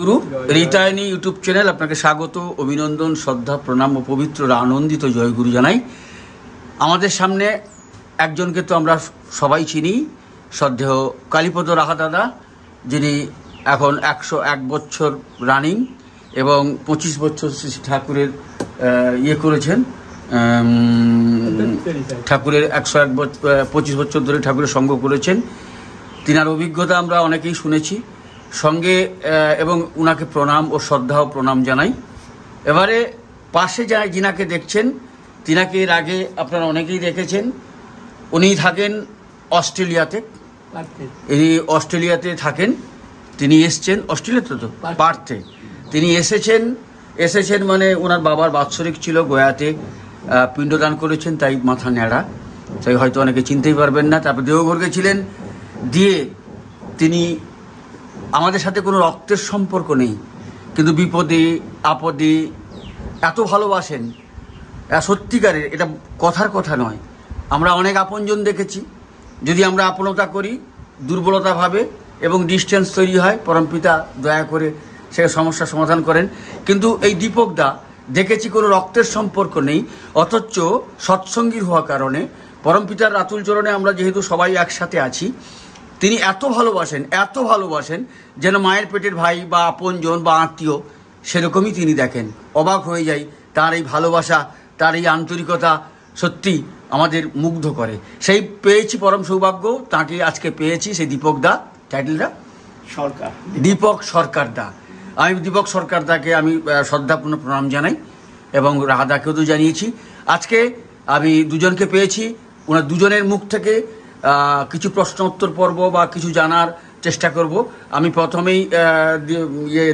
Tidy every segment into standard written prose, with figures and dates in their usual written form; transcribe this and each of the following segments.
গুরু রিতায়নী YouTube channel আপনাকে স্বাগত, অভিনন্দন, শ্রদ্ধা, প্রণাম ও পবিত্র আনন্দিত জয়গুরু জানাই। আমাদের সামনে একজনকে তো আমরা সবাই চিনি, শ্রদ্ধেয় কালীপদ রাহা দাদা, যিনি এখন 101 বছর রানিং এবং 25 বছর শ্রী ঠাকুরের করেছেন। ঠাকুরের 125 বছর ধরে ঠাকুরের সঙ্গ করেছেন। তিনার অভিজ্ঞতা আমরা অনেকেই শুনেছি সঙ্গে, এবং উনাকে প্রণাম ও শ্রদ্ধা ও প্রণাম জানাই। এবারে পাশে যিনাকে দেখছেন, তিনাকে এর আগে আপনারা অনেকেই দেখেছেন। উনি থাকেন অস্ট্রেলিয়াতে, ইনি অস্ট্রেলিয়াতে থাকেন। তিনি এসছেন অস্ট্রেলিয়াতে, তো পার্থে তিনি এসেছেন মানে ওনার বাবার বাৎসরিক ছিল, গয়াতে পিণ্ডদান করেছেন, তাই মাথা ন্যাড়া, তাই হয়তো অনেকে চিনতেই পারবেন না। তারপর দেওঘর গেছিলেন, দিয়ে তিনি আমাদের সাথে কোনো রক্তের সম্পর্ক নেই, কিন্তু বিপদে আপদে এত ভালোবাসেন, সত্যিকারের, এটা কথার কথা নয়। আমরা অনেক আপনজন দেখেছি, যদি আমরা আপনতা করি দুর্বলতা ভাবে এবং ডিস্টেন্স তৈরি হয়, পরমপিতা দয়া করে সে সমস্যার সমাধান করেন। কিন্তু এই দীপকদা দেখেছি কোনো রক্তের সম্পর্ক নেই, অথচ সৎসঙ্গীর হওয়ার কারণে পরমপিতার রাতুল চরণে আমরা যেহেতু সবাই একসাথে আছি, তিনি এত ভালোবাসেন যেন মায়ের পেটের ভাই বা আপনজন বা আত্মীয়, সেরকমই তিনি দেখেন। অবাক হয়ে যাই, তার এই ভালোবাসা, তার এই আন্তরিকতা সত্যি আমাদের মুগ্ধ করে। সেই পেয়েছি পরম সৌভাগ্য, তাকে আজকে পেয়েছি। সেই দীপকদা, টাইটেলটা সরকার, দীপক সরকার দা। আমি দীপক সরকার দাকে আমি শ্রদ্ধাপূর্ণ প্রণাম জানাই এবং রাধাকেও তো জানিয়েছি। আজকে আমি দুজনকে পেয়েছি, ওনার দুজনের মুখ থেকে কিছু প্রশ্ন উত্তর পর্ব বা কিছু জানার চেষ্টা করব। আমি প্রথমেই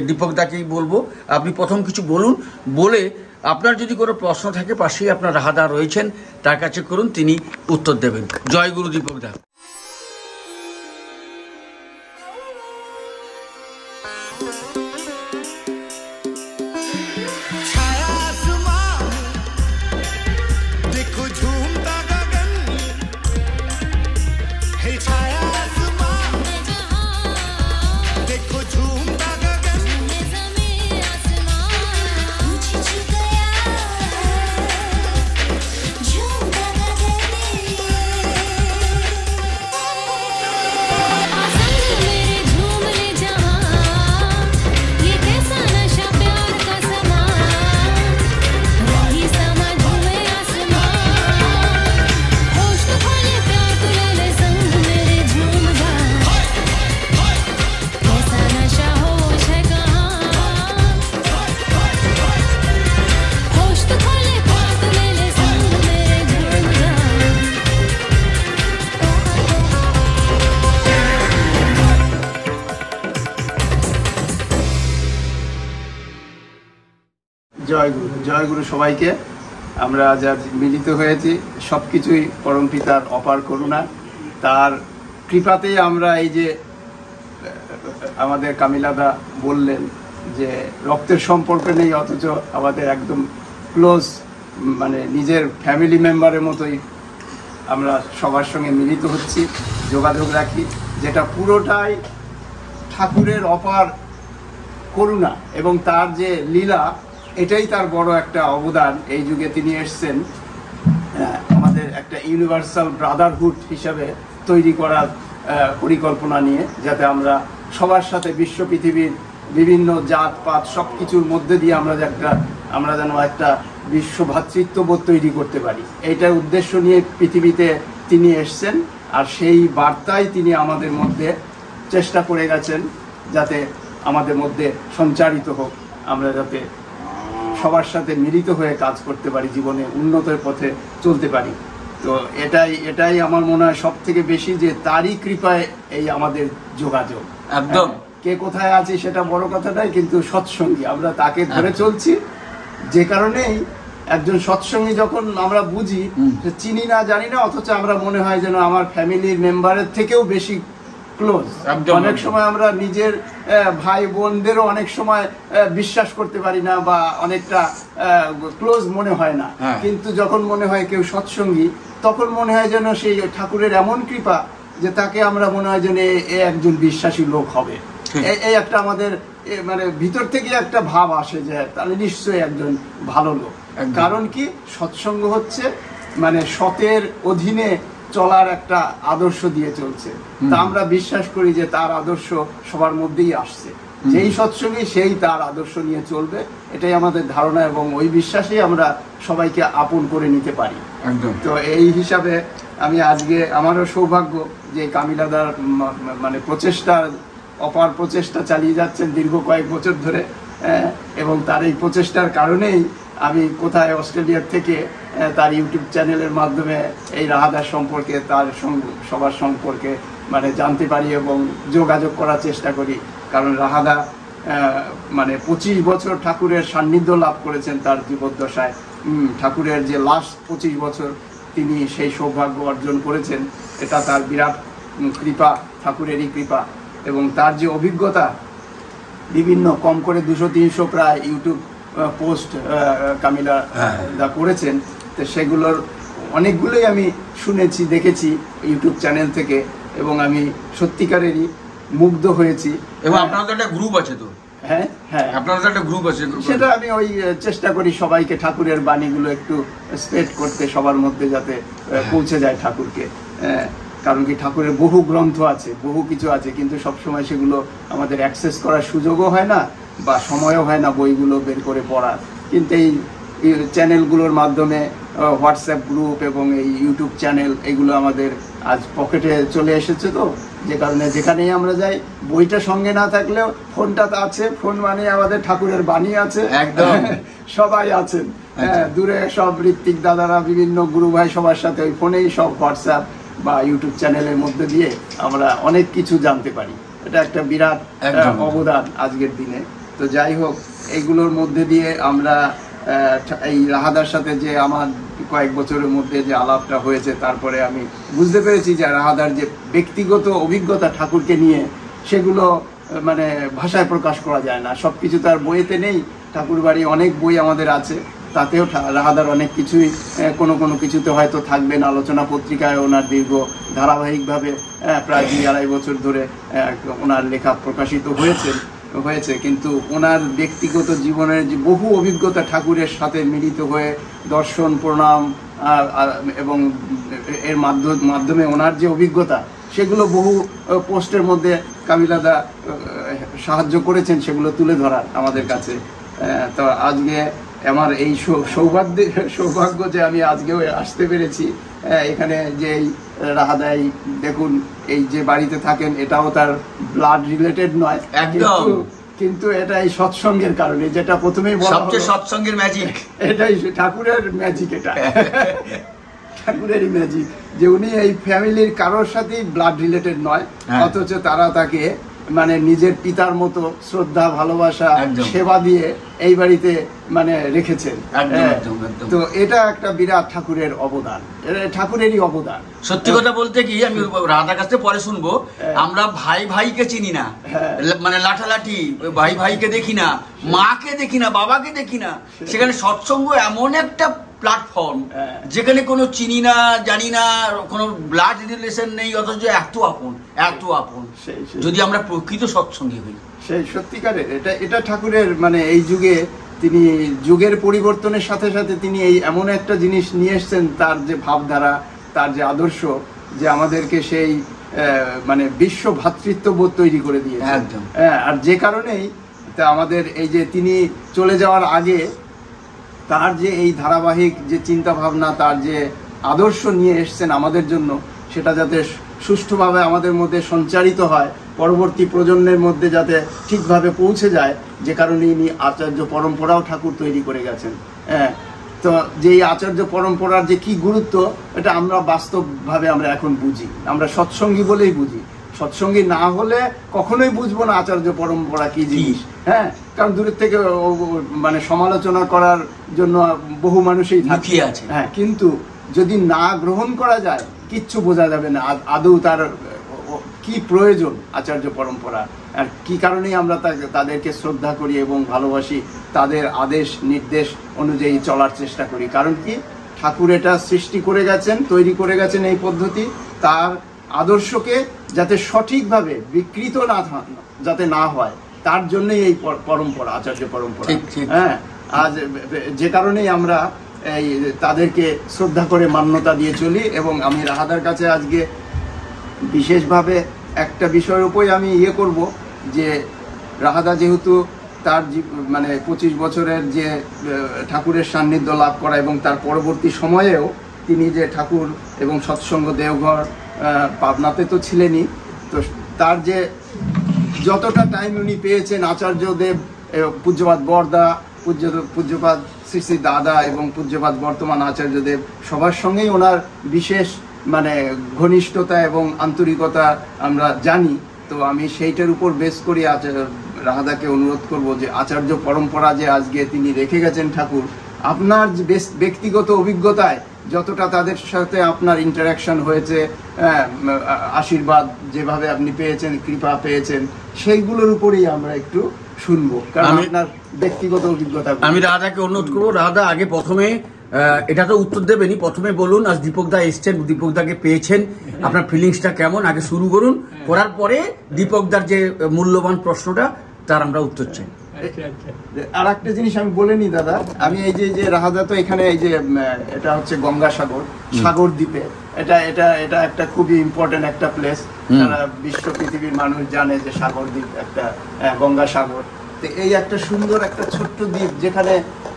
দীপকদাকেই বলবো, আপনি প্রথম কিছু বলুন, বলে আপনার যদি কোনো প্রশ্ন থাকে পাশেই আপনার রাহাদা রয়েছেন, তার কাছে করুন, তিনি উত্তর দেবেন। জয় গুরু দীপকদা। জয় গুরু সবাইকে। আমরা যা মিলিত হয়েছি সবকিছুই পরমপিতার অপার করুণা, তার কৃপাতেই আমরা এই যে আমাদের কামিলাদা বললেন যে রক্তের সম্পর্ক নেই, অথচ আমাদের একদম ক্লোজ, মানে নিজের ফ্যামিলি মেম্বারের মতোই আমরা সবার সঙ্গে মিলিত হচ্ছি, যোগাযোগ রাখি, যেটা পুরোটাই ঠাকুরের অপার করুণা এবং তার যে লীলা, এটাই তার বড় একটা অবদান। এই যুগে তিনি এসছেন আমাদের একটা ইউনিভার্সাল ব্রাদারহুড হিসাবে তৈরি করার পরিকল্পনা নিয়ে, যাতে আমরা সবার সাথে বিশ্ব পৃথিবীর বিভিন্ন জাতপাত সব কিছুর মধ্যে দিয়ে আমরা যেন একটা বিশ্ব ভ্রাতৃত্ববোধ তৈরি করতে পারি। এইটার উদ্দেশ্য নিয়ে পৃথিবীতে তিনি এসছেন, আর সেই বার্তাই তিনি আমাদের মধ্যে চেষ্টা করে গেছেন যাতে আমাদের মধ্যে সঞ্চারিত হোক, আমরা যাতে সবার সাথে মিলিত হয়ে কাজ করতে পারি, জীবনে উন্নতির পথে চলতে পারি। তো এটাই আমার মনে হয় সব থেকে বেশি, যে তারই কৃপায় এই আমাদের যোগাযোগ। একদম, কে কোথায় আছি সেটা বড় কথা নয়, কিন্তু সৎসঙ্গী আমরা তাকে ধরে চলছি, যে কারণেই একজন সৎসঙ্গী যখন আমরা বুঝি, চিনি না জানি না, অথচ আমরা মনে হয় যেন আমার ফ্যামিলির মেম্বারের থেকেও বেশি ক্লোজ। অনেক সময় আমরা নিজের ভাই বোনদেরও অনেক সময় বিশ্বাস করতে পারি না বা অনেকটা ক্লোজ মনে হয় না, কিন্তু যখন মনে হয় কেউ সৎসঙ্গী, তখন মনে হয় যেন সেই ঠাকুরের এমন কৃপা যে তাকে আমরা মনে হয় যেন এ একজন বিশ্বাসী লোক হবে। এই একটা আমাদের মানে ভিতর থেকে একটা ভাব আসে যে তাহলে নিশ্চয়ই একজন ভালো লোক। কারণ কি, সৎসঙ্গ হচ্ছে মানে সতের অধীনে চলার একটা আদর্শ দিয়ে চলছে। তা আমরা বিশ্বাস করি যে তার আদর্শ সবার মধ্যেই আসছে, যেই সৎসঙ্গী সেই তার আদর্শ নিয়ে চলবে, এটাই আমাদের ধারণা এবং ওই বিশ্বাসেই আমরা সবাইকে আপন করে নিতে পারি। তো এই হিসাবে আমি আজকে আমারও সৌভাগ্য যে কামিলাদার মানে অপার প্রচেষ্টা চালিয়ে যাচ্ছেন দীর্ঘ কয়েক বছর ধরে, এবং তার এই প্রচেষ্টার কারণেই আমি কোথায় অস্ট্রেলিয়ার থেকে তার ইউটিউব চ্যানেলের মাধ্যমে এই রাহাদার সম্পর্কে, তার সবার সম্পর্কে মানে জানতে পারি এবং যোগাযোগ করার চেষ্টা করি। কারণ রাহাদা মানে 25 বছর ঠাকুরের সান্নিধ্য লাভ করেছেন তার জীবদ্দশায়। ঠাকুরের যে লাস্ট 25 বছর তিনি সেই সৌভাগ্য অর্জন করেছেন, এটা তার বিরাট কৃপা, ঠাকুরেরই কৃপা। এবং তার যে অভিজ্ঞতা, বিভিন্ন কম করে 200-300 প্রায় ইউটিউব পোস্ট কামিলা দা করেছেন, তো সেগুলোর অনেকগুলোই আমি শুনেছি, দেখেছি ইউটিউব চ্যানেল থেকে, এবং আমি সত্যিকারেরই মুগ্ধ হয়েছি। এবং আপনাদের একটা গ্রুপ আছে তো? হ্যাঁ হ্যাঁ, আপনাদের একটা গ্রুপ আছে, সেটা আমি ওই চেষ্টা করি সবাইকে ঠাকুরের বাণীগুলো একটু স্প্রেড করতে, সবার মধ্যে যাতে পৌঁছে যায় ঠাকুরকে। কারণ কি, ঠাকুরের বহু গ্রন্থ আছে, বহু কিছু আছে, কিন্তু সবসময় সেগুলো আমাদের অ্যাক্সেস করার সুযোগও হয় না বা সময়ও হয় না বইগুলো বের করে পড়ার। কিন্তু এই চ্যানেলগুলোর মাধ্যমে, হোয়াটসঅ্যাপ গ্রুপ এবং এই ইউটিউব চ্যানেল, এগুলো আমাদের আজ পকেটে চলে এসেছে। তো যে কারণে যেখানেই আমরা যাই, বইটা সঙ্গে না থাকলেও ফোনটা তো আছে, ফোন মানে আমাদের ঠাকুরের বাণী আছে, একদম সবাই আছেন। দূরে সব ঋত্বিক দাদারা, বিভিন্ন গুরু ভাই, সবার সাথে ওই ফোনেই সব হোয়াটসঅ্যাপ বা ইউটিউব চ্যানেলের মধ্যে দিয়ে আমরা অনেক কিছু জানতে পারি। এটা একটা বিরাট অবদান আজকের দিনে। তো যাই হোক, এইগুলোর মধ্যে দিয়ে আমরা এই রাহাদার সাথে যে আমার কয়েক বছরের মধ্যে যে আলাপটা হয়েছে, তারপরে আমি বুঝতে পেরেছি যে রাহাদার যে ব্যক্তিগত অভিজ্ঞতা ঠাকুরকে নিয়ে, সেগুলো মানে ভাষায় প্রকাশ করা যায় না। সব কিছু তার বইয়েতে নেই। ঠাকুর বাড়ি অনেক বই আমাদের আছে, তাতেও রাহাদার অনেক কিছুই কোনো কিছুতে হয়তো থাকবেন। আলোচনা পত্রিকায় ওনার দীর্ঘ ধারাবাহিকভাবে প্রায় 2-2.5 বছর ধরে ওনার লেখা প্রকাশিত হয়েছে, কিন্তু ওনার ব্যক্তিগত জীবনের যে বহু অভিজ্ঞতা ঠাকুরের সাথে মিলিত হয়ে দর্শন, প্রণাম এবং এর মাধ্যমে ওনার যে অভিজ্ঞতা, সেগুলো বহু পোস্টের মধ্যে কাবিলাদা সাহায্য করেছেন সেগুলো তুলে ধরার আমাদের কাছে। তো আজকে আমার এই সৌভাগ্য যে আমি আজকেও আসতে পেরেছি এখানে। যে এই রাহাদাই দেখুন, এই যে বাড়িতে থাকেন, এটাও তার ব্লাড রিলেটেড নয়, কিন্তু এটা এই সৎসঙ্গের কারণে, যেটা প্রথমেই বলা হলো, সৎসঙ্গের ম্যাজিক, এটাই ঠাকুরের ম্যাজিক। এটা ঠাকুরেরই ম্যাজিক যে উনি এই ফ্যামিলির কারোর সাথেই ব্লাড রিলেটেড নয়, অথচ তারা তাকে মানে নিজের পিতার মতো শ্রদ্ধা, ভালোবাসা, সেবা দিয়ে এই বাড়িতে মানে রেখেছেন। তো এটা একটা বিরাট ঠাকুরের অবদান, ঠাকুরেরই অবদান। সত্যি কথা বলতে কি, আমি রাধার কাছে পরে শুনবো, আমরা ভাই ভাইকে চিনি না, মানে লাঠালাঠি, ভাই ভাইকে দেখি না, মাকে দেখি না, বাবাকে দেখি না। সেখানে সৎসঙ্গ এমন একটা প্ল্যাটফর্ম যেখানে কোনো চিনি না, জানি না, কোনো ব্লাড রিলেশন নেই, অথচ এত আপন যদি আমরা প্রকৃত সৎসঙ্গী হই। সেই সত্যিকারের এটা ঠাকুরের মানে এই যুগে তিনি যুগের পরিবর্তনের সাথে সাথে তিনি এই এমন একটা জিনিস নিয়ে এসছেন, তার যে ভাবধারা, তার যে আদর্শ, যে আমাদেরকে সেই মানে বিশ্ব ভ্রাতৃত্ববোধ তৈরি করে দিয়েছে। আর যে কারণেই তা আমাদের এই যে তিনি চলে যাওয়ার আগে তার যে এই ধারাবাহিক যে চিন্তা ভাবনা, তার যে আদর্শ নিয়ে এসছেন আমাদের জন্য, সেটা যাতে সুষ্ঠুভাবে আমাদের মধ্যে সঞ্চারিত হয়, পরবর্তী প্রজন্মের মধ্যে যাতে ঠিকভাবে পৌঁছে যায়, যে কারণে ইনি আচার্য পরম্পরাও ঠাকুর তৈরি করে গেছেন। তো যে আচার্য পরম্পরার যে কি গুরুত্ব, এটা আমরা বাস্তবভাবে আমরা এখন বুঝি, আমরা সৎসঙ্গী বলেই বুঝি। সৎসঙ্গী না হলে কখনোই বুঝবো না আচার্য পরম্পরা কি জিনিস। কারণ দূরের থেকে মানে সমালোচনা করার জন্য বহু মানুষই থাকে, কিন্তু যদি না গ্রহণ করা যায়, কিচ্ছু বোঝা যাবে না আদৌ তার কি প্রয়োজন আচার্য পরম্পরা, আর কি কারণেই আমরা তাদেরকে শ্রদ্ধা করি এবং ভালোবাসি, তাদের আদেশ নির্দেশ অনুযায়ী চলার চেষ্টা করি। কারণ কি, ঠাকুর এটা সৃষ্টি করে গেছেন, তৈরি করে গেছেন এই পদ্ধতি, তার আদর্শকে যাতে সঠিকভাবে বিকৃত যাতে না হয়, তার জন্যই এই পরম্পরা, আচার্য পরম্পরা। ঠিক, ঠিক। হ্যাঁ, আজ যে কারণেই আমরা এই তাদেরকে শ্রদ্ধা করে মান্যতা দিয়ে চলি। এবং আমি রাহাদার কাছে আজকে বিশেষভাবে একটা বিষয়ের উপরই আমি করব যে রাহাদা যেহেতু তার মানে 25 বছরের যে ঠাকুরের সান্নিধ্য লাভ করা এবং তার পরবর্তী সময়েও তিনি যে ঠাকুর এবং সৎসঙ্গ দেওঘর পাবনাতে তো ছিলেনই, তো তার যে যতটা টাইম উনি পেয়েছেন আচার্যদেব, পূজ্যপাদ বরদা, পূজ্যপাদ শ্রী শ্রী দাদা এবং পূজ্যপাদ বর্তমান আচার্যদেব সবার সঙ্গেই ওনার বিশেষ মানে ঘনিষ্ঠতা এবং আন্তরিকতা আমরা জানি। তো আমি সেইটার উপর বেস করি রাহাদাকে অনুরোধ করব যে আচার্য পরম্পরা যে আজকে তিনি রেখে গেছেন ঠাকুর, আপনার ব্যক্তিগত অভিজ্ঞতায় যতটা তাদের সাথে আপনার ইন্টারাকশন হয়েছে, আশীর্বাদ যেভাবে আপনি পেয়েছেন, কৃপা পেয়েছেন, সেইগুলোর উপরেই আমরা একটু শুনবো, কারণ আপনার ব্যক্তিগত অভিজ্ঞতা। আমি রাহাদাকে অনুরোধ করবো, রাহাদা আগে প্রথমে এটা তো উত্তর দেবেনি, প্রথমে বলুন আজ দীপক দা এসছেন, দীপক দাকে পেয়েছেন, আপনার ফিলিংসটা কেমন আগে শুরু করুন, করার পরে দীপক দার যে মূল্যবান প্রশ্নটা তার আমরা উত্তর চাই। আর একটা জিনিস আমি বলে নি দাদা, আমি এই যে রাহাদা তো এখানে এই যে এটা হচ্ছে গঙ্গাসাগর, সাগর দ্বীপে, এটা এটা এটা একটা খুবই ইম্পর্টেন্ট একটা প্লেস, যারা বিশ্ব পৃথিবীর মানুষ জানে যে সাগর দ্বীপ একটা গঙ্গাসাগর। তো এই একটা সুন্দর একটা ছোট্ট দ্বীপ যেখানে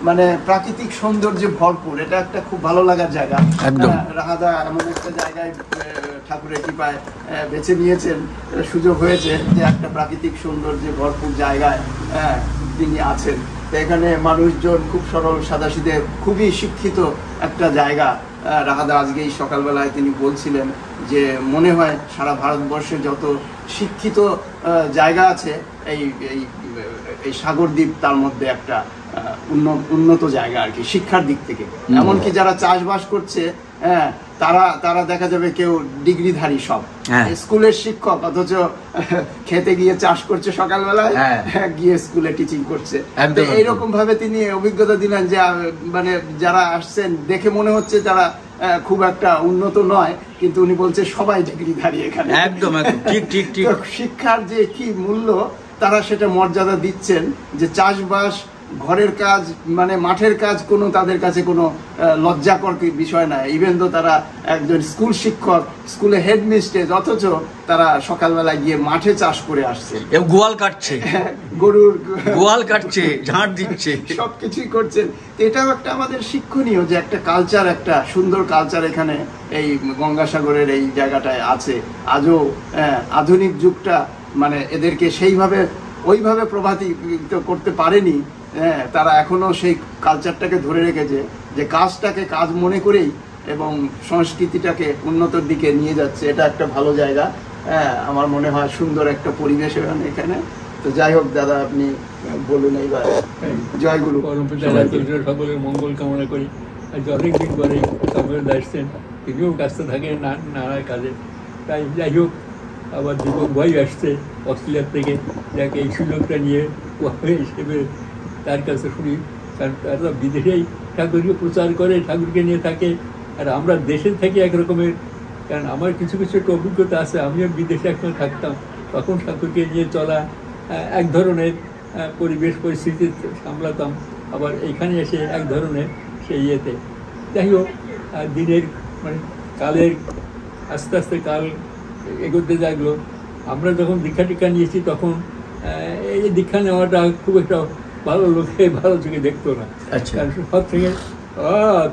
মানে প্রাকৃতিক সৌন্দর্যে ভরপুর, এটা একটা খুব ভালো লাগার জায়গা। রাহাদা এমন একটা জায়গায় ঠাকুরের কৃপায় বেছে নিয়েছেন, সুযোগ হয়েছে যে একটা প্রাকৃতিক সৌন্দর্যে ভরপুর জায়গায় তিনি আছেন। তো এখানে মানুষজন খুব সরল সাদাসিধে, খুবই শিক্ষিত একটা জায়গা। রাহাদা আজকেই সকালবেলায় তিনি বলছিলেন যে মনে হয় সারা ভারতবর্ষে যত শিক্ষিত জায়গা আছে এই এই সাগরদ্বীপ তার মধ্যে একটা উন্নত জায়গা আর কি, শিক্ষার দিক থেকে। এমনকি যারা চাষবাস করছে, হ্যাঁ, তারা দেখা যাবে কেউ ডিগ্রিধারী, সব স্কুলের শিক্ষক, অথচ খেতে গিয়ে চাষ করছে সকালবেলায়, গিয়ে স্কুলে টিচিং করছে। এইরকম ভাবে তিনি অভিজ্ঞতা দিলেন যে মানে যারা আসছেন দেখে মনে হচ্ছে যারা খুব একটা উন্নত নয়, কিন্তু উনি বলছে সবাই ডিগ্রিধারী এখানে। একদম ঠিক ঠিক ঠিক। শিক্ষার যে কি মূল্য তারা সেটা মর্যাদা দিচ্ছেন, যে চাষবাস, ঘরের কাজ, মানে মাঠের কাজ কোনো তাদের কাছে কোনো লজ্জাকর বিষয় নয়। ইভেন তো তারা একজন স্কুল শিক্ষক, স্কুলে হেডমিস্ট্রেস, অথচ তারা সকালবেলা গিয়ে মাঠে চাষ করে আসছে, গোয়াল কাটছে, গরুর গোয়াল কাটছে, ঝাঁট দিচ্ছে, সবকিছুই করছেন। এটাও একটা আমাদের শিক্ষণীয় যে একটা কালচার, একটা সুন্দর কালচার এখানে এই গঙ্গাসাগরের এই জায়গাটায় আছে। আজও আধুনিক যুগটা মানে এদেরকে সেইভাবে ওইভাবে প্রভাবিত করতে পারেনি, তারা এখনো সেই কালচারটাকে ধরে রেখেছে, যে কাজটাকে কাজ মনে করেই এবং সংস্কৃতিটাকে উন্নতির দিকে নিয়ে যাচ্ছে। এটা একটা ভালো জায়গা, আমার মনে হয় সুন্দর একটা পরিবেশ এখানে। তো যাই হোক দাদা, আপনি বলুন এইবার। জয়গুরু। সকলের মঙ্গল কামনা করি। আজ অনেকদিন পরে সম্মেলন আসছেন, তিনিও ব্যস্ত থাকেন নানা কাজে। তাই যাই হোক, আবার দীপক ভাই আসছে অস্ট্রেলিয়ার থেকে, যাকে এই সুযোগটা নিয়ে হিসেবে তার কাছে শুনি, কারণ তারা বিদেশেই ঠাকুরকে প্রচার করে, ঠাকুরকে নিয়ে থাকে, আর আমরা দেশের থেকে একরকমের। কারণ আমার কিছু কিছু একটা অভিজ্ঞতা আছে, আমিও বিদেশে একসময় থাকতাম, তখন ঠাকুরকে নিয়ে চলা এক ধরনের পরিবেশ পরিস্থিতি সামলাতাম, আবার এইখানে এসে এক ধরনের সেই ইয়েতে। যাই হোক, দিনের মানে কালের আস্তে আস্তে কাল এগোতে লাগলো। আমরা যখন দীক্ষা টিক্ষা নিয়েছি তখন এই দীক্ষা নেওয়াটা খুব একটা ভালো লোকে ভালো চোখে দেখতো না। কারণ সব থেকে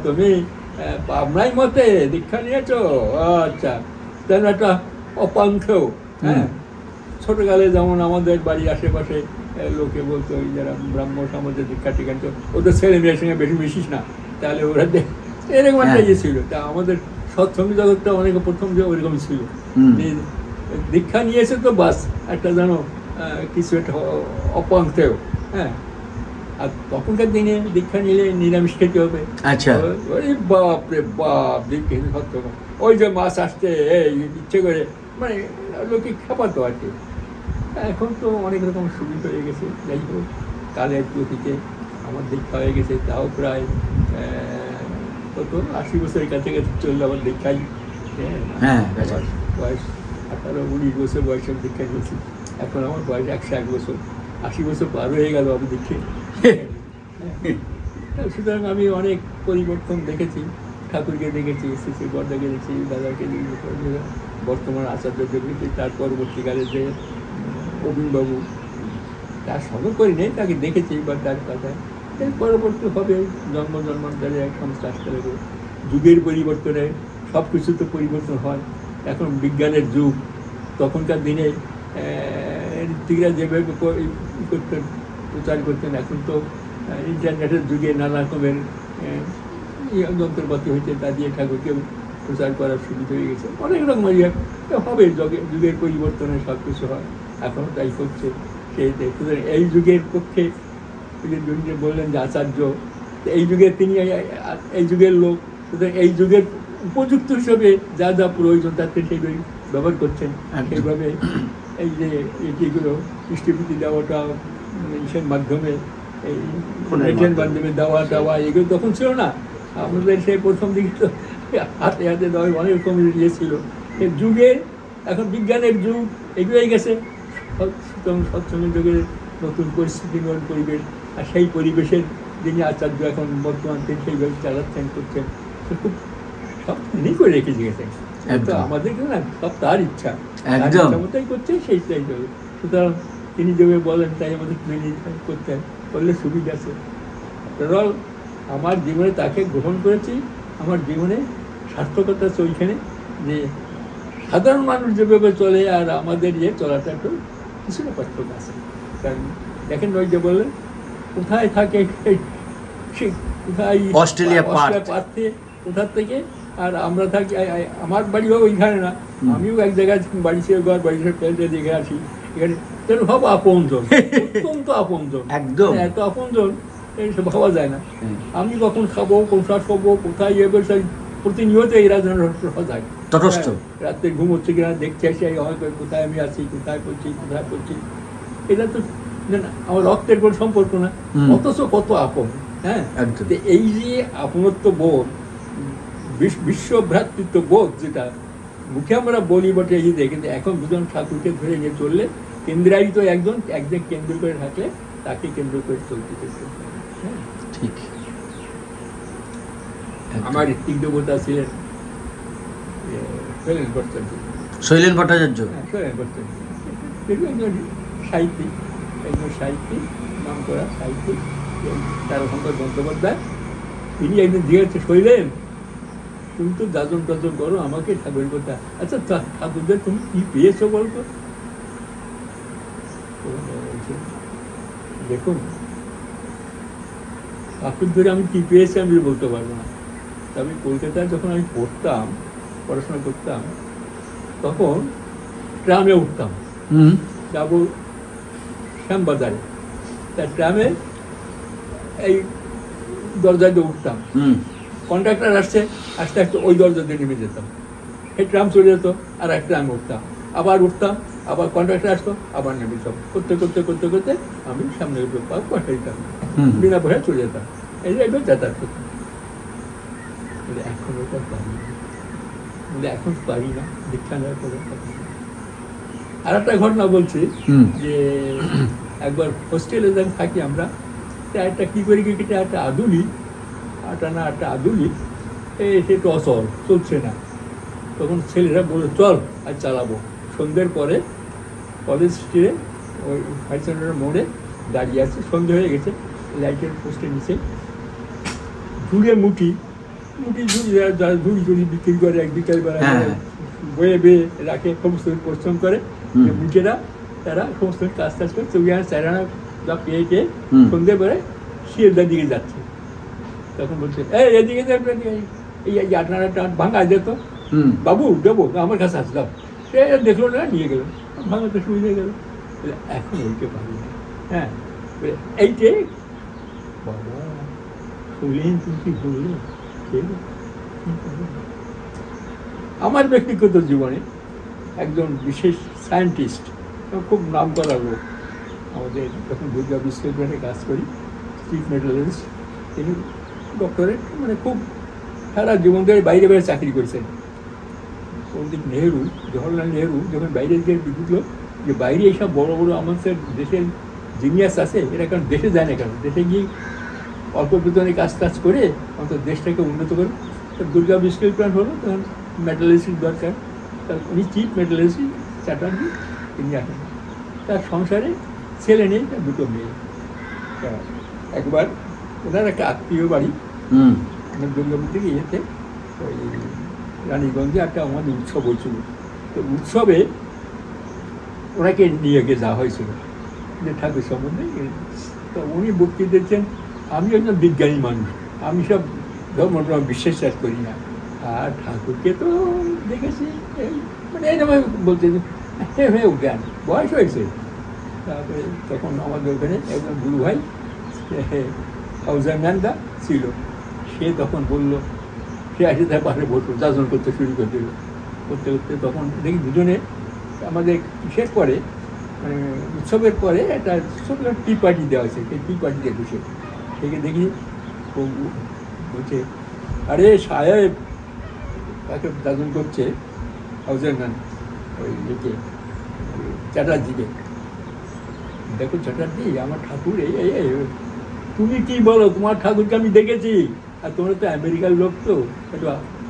তুমি পাবনাই মতে দীক্ষা নিয়েছ, আচ্ছা, তেমন একটা অপান্থেও। হ্যাঁ, ছোটকালে যেমন আমাদের বাড়ির আশেপাশে লোকে বলতো যারা ব্রাহ্ম সমাজে দীক্ষা টিক্ষা নিত, ওদের ছেলে মেয়ের সঙ্গে বেশি মিশিস না, তাহলে ওরা এরকম একটা ইয়ে ছিল। তা আমাদের সৎসঙ্গী জগৎটা অনেক প্রথম যে ওইরকম ছিল, দীক্ষা নিয়েছে তো বাস একটা যেন কিছু একটা অপান্থেও। হ্যাঁ, আর তখনকার দিনে দীক্ষা নিলে নিরামিষ খেতে হবে। আচ্ছা, ওই বাপ রে বাপ, দীক্ষা সত্য ওই যে মাছ আসছে এই ইচ্ছে করে, মানে লোকে খেপাতো আর কি। এখন তো অনেক রকম সুবিধা হয়ে গেছে। যাই হোক, কালের গতিতে আমার দীক্ষা হয়ে গেছে, তাও প্রায় কত 80 বছরের কাছাকাছি চললো আমার দীক্ষাই। হ্যাঁ, বয়স 18-19 বছর বয়সে দীক্ষা নিয়েছি। এখন আমার বয়স 101 বছর। 80 বছর পার হয়ে গেল আমি দেখি। সুতরাং আমি অনেক পরিবর্তন দেখেছি, ঠাকুরকে দেখেছি, শ্রী বর্দাকে দেখেছি, দাদাকে দেখেছি, বর্তমান আচার্য দেখেছি, তার পরবর্তীকালে যে অবিনবাবু, তার সঙ্গে করি নেই, তাকে দেখেছি বা তার কথা। এর পরবর্তী হবে জন্মান্তরে এক সমস্ত আসতে লাগবে। যুগের পরিবর্তনে সব কিছু তো পরিবর্তন হয়। এখন বিজ্ঞানের যুগ, তখনকার দিনে ঋত্বিকরা যেভাবে করতেন, প্রচার করতেন, এখন তো ইন্টারনেটের যুগে নানা রকমের যন্ত্রপাতি হয়েছে, তা দিয়ে ঠাকুরকেও প্রচার করার সুবিধা হয়ে গেছে। অনেক রকম হবে, যুগের পরিবর্তনে সব কিছু হয়, এখনও তাই হচ্ছে। সেই এই যুগের পক্ষে যে বললেন যে আচার্য, এই যুগের তিনি এই যুগের লোক, সুতরাং এই যুগের উপযুক্ত হিসেবে যা যা প্রয়োজন তাতে সেইভাবে ব্যবহার করছেন। সেইভাবে এই যে যেগুলো দৃষ্টিভূতি দেওয়াটা ইসের মাধ্যমে, এই নেটের মাধ্যমে দেওয়া এগুলো তখন ছিল না। আমাদের সেই প্রথম দিকে তো হাতে হাতে দেওয়া অনেক রকমের ছিল। এই যুগে এখন বিজ্ঞানের যুগ এগুলোই গেছে, সৎসঙ্গের যুগের নতুন পরিস্থিতি, নতুন পরিবেশ, আর সেই পরিবেশের যিনি আচার্য এখন বর্তমান তিনি সেইভাবে চালাচ্ছেন, করছেন, খুব সব তিনি করে রেখে গেছেন। তো আমাদের না সব তার ইচ্ছা, মতোই করছে, সেইটাই হবে। সুতরাং তিনি যেভাবে বলেন তাই আমাদের মেনে করতে করলে সুবিধা আছে। ওভারঅল আমার জীবনে তাকে গ্রহণ করেছি, আমার জীবনে সার্থকতা আছে ওইখানে যে সাধারণ মানুষ যেভাবে চলে আর আমাদের চলাটা একটু কিছুটা পার্থক্য আছে। কারণ দেখেন ওই যে বললেন কোথায় থাকে, কোথায় অস্ট্রেলিয়া পার্থে, কোথার থেকে, আর আমরা থাকি, আমার বাড়িও ওইখানে না, আমিও এক জায়গায় বাড়ি ছিল, ঘর বাড়ি ফেলতে দেখে আসি এখানে, সব আপনজন, অত্যন্ত আপনজন, একদম এত আপনজন এইসব ভাবা যায় না। আমি কখন খাবো, কোথায় শোবো, কোথায় যাবো, সেই প্রতিনিয়ত এই রাজনের যায়। রাত্রে ঘুমোচ্ছে কিনা দেখতে আসি, কোথায় আমি আছি, কোথায় করছি, এটা তো আমার রক্তের কোনো সম্পর্ক না, অথচ কত আপন। হ্যাঁ, এই যে আপনত্ব বোধ, বিশ্ব ভ্রাতৃত্ব বোধ, যেটা মুখে আমরা বলি বটে এই যে, কিন্তু এখন দুজন ঠাকুরকে ধরে নিয়ে চললে, কেন্দ্রায়িত একজন কেন্দ্র করে থাকলে তাকে কেন্দ্র করে চলতে ঠিক। আমার ঋত্বিক দেবতা ছিলেন শৈলেন ভট্টাচার্য, সাহিত্যিক, নাম করা সাহিত্যিক, তারশঙ্কর বন্দ্যোপাধ্যায়। তিনি একদিন জিজ্ঞাসা, শৈলেন তুমি তো যাজন টাজন করো, আমাকে ঠাকুরের কথা, আচ্ছা ঠাকুরদের তুমি কি পেয়েছো বলতো? দেখুন ঠাকুর ধরে আমি কি পেয়েছি আমি বলতে পারবো না। তবে কলকাতায় যখন আমি পড়তাম, পড়াশোনা করতাম, তখন ট্রামে উঠতাম, যাবো শ্যামবাজারে, তার ট্রামে এই দরজায় দিয়ে উঠতাম, কন্ডাক্টর আসছে, আস্তে আস্তে ওই দরজা দিয়ে নেমে যেতাম, এই ট্রাম চলে যেত, আর একটা আমি উঠতাম, আবার উঠতাম, আবার কন্ডাক্টর আসতো, আবার নেমে যেতাম, করতে করতে করতে করতে আমি সামনে পাঠাই দিতাম, বিনা পয়সা চলে যেতাম। এই যে এবার যাতায়াত করতাম। এখন ওটা পারি না, এখন পারি না, দীক্ষা নেওয়ার পরে। আর একটা ঘটনা বলছি, যে একবার হোস্টেলে যখন থাকি আমরা, একটা কী করি, একটা আদুলি, একটা আদুলি সে তো অচল, চলছে না। তখন ছেলেরা বলে চল আর চালাবো। সন্ধ্যের পরে কলেজ স্ট্রিটে ওই হাই সেকেন্ডারি মোড়ে দাঁড়িয়ে আছে, সন্ধ্যে হয়ে গেছে, লাইটের পোস্টের নিচে ঝুড়ে মুঠি ঝুড়ি বিক্রি করে, এক বিকেলবেলা বয়ে বেয়ে রাখে, সমস্ত পরিশ্রম করে মুখেরা, তারা সমস্ত কাজ করে চৌকি চারানা যা পেয়ে পেয়ে সন্ধ্যে পরে শিয়ালদার দিকে যাচ্ছে। তখন বলছে এদিকে এই আপনারা ভাঙা যেত, বাবু দেবো, আমার কাছে আসলাম, সে দেখলো না, নিয়ে গেল, ভাঙাতে সুবিধা গেল। এখন ওইকে পারি না। হ্যাঁ, এইটে বাবা শুনলেন, তুমি কি বললো? আমার ব্যক্তিগত জীবনে একজন বিশেষ সায়েন্টিস্ট, খুব নাম করা লোক, আমাদের যখন দুর্গা বিশ্ববিদ্যালয়ে কাজ করি, চিফ মেটালজিস্ট, তিনি ডক্টরেট, মানে খুব সারা জীবন ধরে বাইরে বাইরে চাকরি করেছেন। পণ্ডিত নেহরু, জওহরলাল নেহরু যখন বাইরে গিয়ে বুঝলো যে বাইরে এইসব বড় বড় আমাদের দেশের জিনিয়াস আছে এরা কারণ দেশে যায় না, কেন দেশে গিয়ে অল্প বেতনে কাজ করে অন্তত দেশটাকে উন্নত করে। দুর্গা স্কুল প্ল্যান্ট হলো, তখন মেটালিস্টের দরকার, তার উনি চিফ মেটালিস্ট চ্যাটার্জি, তিনি আসেন। তার সংসারে ছেলে নেই, তার দুটো মেয়ে। তা একবার ওনার একটা আত্মীয় বাড়ি দুর্গাপুর থেকে ইয়েতে ওই রানীগঞ্জে একটা আমাদের উৎসব হয়েছিল। তো উৎসবে ওনাকে নিয়ে গিয়ে যাওয়া হয়েছিল যে ঠাকুর সম্বন্ধে। তো উনি বক্তৃতা দিচ্ছেন, আমি একজন বিজ্ঞানী মানুষ, আমি সব ধর্ম বিশ্বাস করি না, আর ঠাকুরকে তো দেখেছি মানে এরকম বলতে হয়ে জ্ঞান বয়স হয়েছে। তারপরে তখন আমাদের ওখানে একজন গুরু ভাই হাউজারম্যানদা ছিল, সে তখন বললো, সে আসে তার পাশে বসলো, যাজন করতে শুরু করে দিল। করতে করতে তখন দেখি দুজনে আমাদের কিসের পরে মানে উৎসবের পরে একটা ছোটো টি পার্টি দেওয়া হয়েছে, সেই টি পার্টিতে বসে সেকে দেখি বলছে, আরে সাহেব, তাকে দাজন করছে হাউজারম্যান ওই ইয়েকে চ্যাটার্জিকে, দেখো চ্যাটার্জি আমার ঠাকুর এই তুমি কি বলো, তোমার ঠাকুরকে আমি দেখেছি, আর তোমরা তো আমেরিকার লোক, তো একটু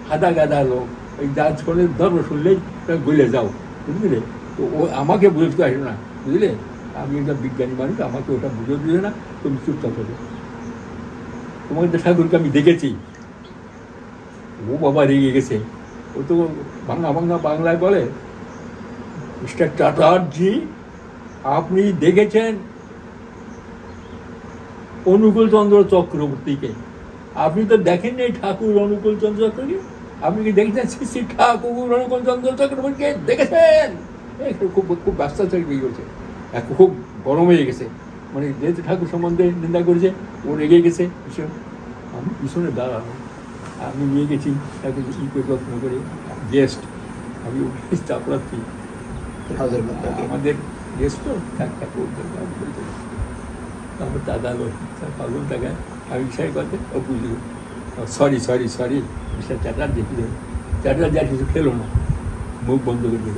হাদা গাদা লোক, ওই যা শোনে ধর্ম শুনলেই গলে যাও, বুঝলে? তো ও আমাকে বুঝতে আসে না, বুঝলে? আমি একটা বিজ্ঞানী মানুষ, আমাকে ওটা বুঝে দিলে না, তুমি চুপচাপ করবে, তোমাকে তো ঠাকুরকে আমি দেখেছি। ও বাবা রেগে গেছে, ও তো ভাঙা ভাঙা বাংলায় বলে, মিস্টার চ্যাটার্জি আপনি দেখেছেন অনুকূল চন্দ্র চক্রবর্তীকে, আপনি তো দেখেননি ঠাকুর অনুকূল চন্দ্র চক্রবর্তী, আপনি কি দেখেছেন শ্রী ঠাকুর অনুকূল চন্দ্র চক্রবর্তীকে দেখেছেন? খুব খুব ব্যস্ত হয়ে গেছে, খুব গরম হয়ে গেছে, মানে যেহেতু ঠাকুর সম্বন্ধে নিন্দা করেছে ও রেগে গেছে। আমি পিছনে দাঁড়ানো, আমি নিয়ে গেছি তাকে যত্ন করে গেস্ট, আমি চাপড়াচ্ছি আমাদের গেস্ট তো আমার দাদা পাগল টাকায় আমি বিষয় করতে ও বুঝল, সরি মিস্টার চ্যাটার্জি, চ্যাটার্জি আর কিছু খেলো না, মুখ বন্ধ করে দিল।